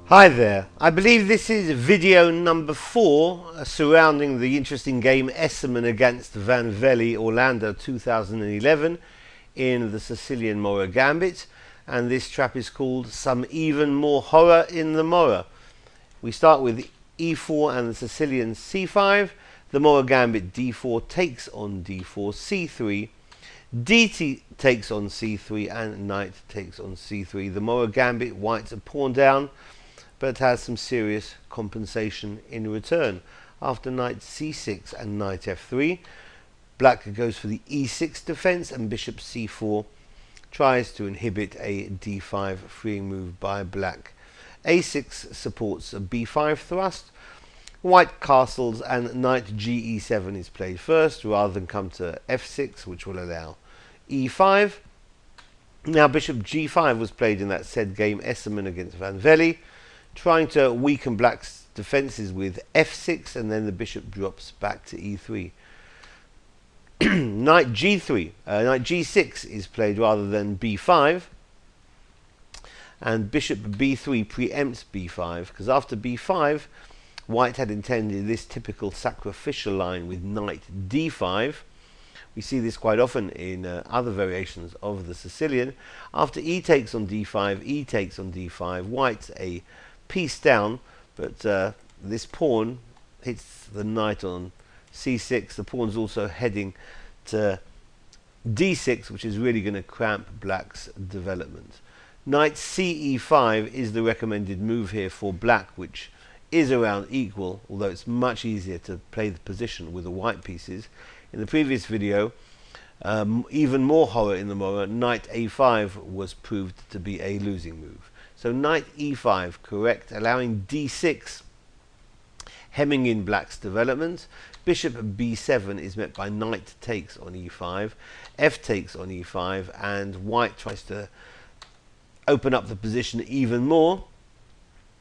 Hi there, I believe this is video number 4 surrounding the interesting game Esserman against Van Velde Orlando 2011 in the Sicilian Morra Gambit, and this trap is called Some Even More Horror in the Morra. We start with e4 and the Sicilian c5, the Morra Gambit d4 takes on d4, c3, dt takes on c3 and knight takes on c3. The Morra Gambit, white's a pawn down, but has some serious compensation in return. After knight c6 and knight f3, black goes for the e6 defense, and bishop c4 tries to inhibit a d5 freeing move by black. a6 supports a b5 thrust. White castles and knight ge7 is played first rather than come to f6, which will allow e5. Now bishop g5 was played in that said game Esserman against Van Velde, trying to weaken black's defenses with f6, and then the bishop drops back to e3. Knight g3, knight g6 is played rather than b5, and bishop b3 preempts b5, because after b5 white had intended this typical sacrificial line with knight d5. We see this quite often in other variations of the Sicilian. After e takes on d5, e takes on d5, white's a piece down, but this pawn hits the knight on c6. The pawn's also heading to d6, which is really going to cramp black's development. Knight ce5 is the recommended move here for black, which is around equal, although it's much easier to play the position with the white pieces. In the previous video, even more horror in the Morra, knight a5 was proved to be a losing move. So knight e5 correct, allowing d6, hemming in black's development. Bishop b7 is met by knight takes on e5, f takes on e5, and white tries to open up the position even more.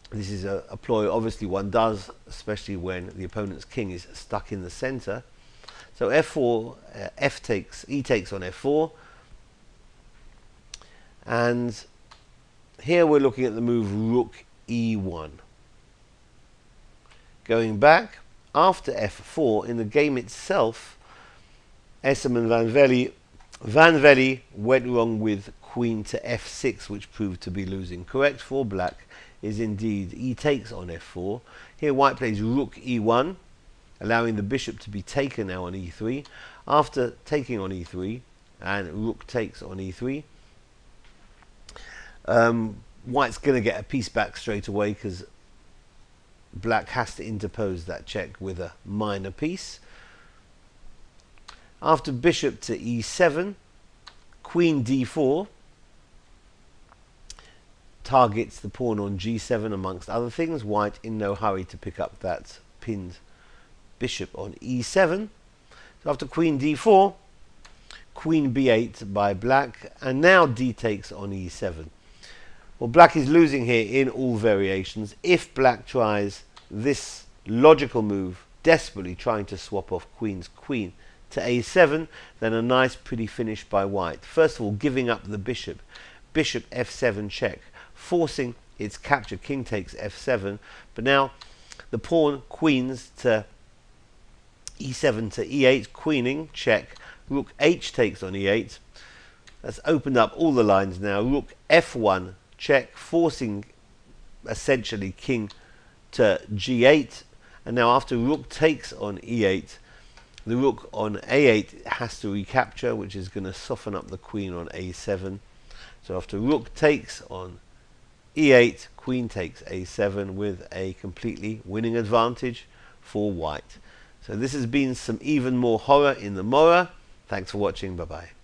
This is a ploy obviously one does, especially when the opponent's king is stuck in the center. So f4, e takes on f4, and here we're looking at the move rook e1. Going back, after f4, in the game itself, Esserman Van Velde went wrong with queen to f6, which proved to be losing. Correct for black is indeed e takes on f4. Here white plays rook e1, allowing the bishop to be taken now on e3. After taking on e3 and rook takes on e3, white's going to get a piece back straight away because black has to interpose that check with a minor piece. After bishop to e7, queen d4 targets the pawn on g7 amongst other things. White in no hurry to pick up that pinned bishop on e7. So after queen d4, queen b8 by black, and now d takes on e7. Well, black is losing here in all variations. If black tries this logical move, desperately trying to swap off queen's queen to a7, then a nice pretty finish by white. First of all, giving up the bishop, bishop f7 check, forcing its capture, king takes f7, but now the pawn queens to e7 to e8, queening, check, rook h takes on e8. That's opened up all the lines now. Rook f1 check, forcing essentially king to g8, and now after rook takes on e8, the rook on a8 has to recapture, which is going to soften up the queen on a7. So after rook takes on e8, queen takes a7 with a completely winning advantage for white. So this has been Some Even More Horror in the Morra. Thanks for watching. Bye bye.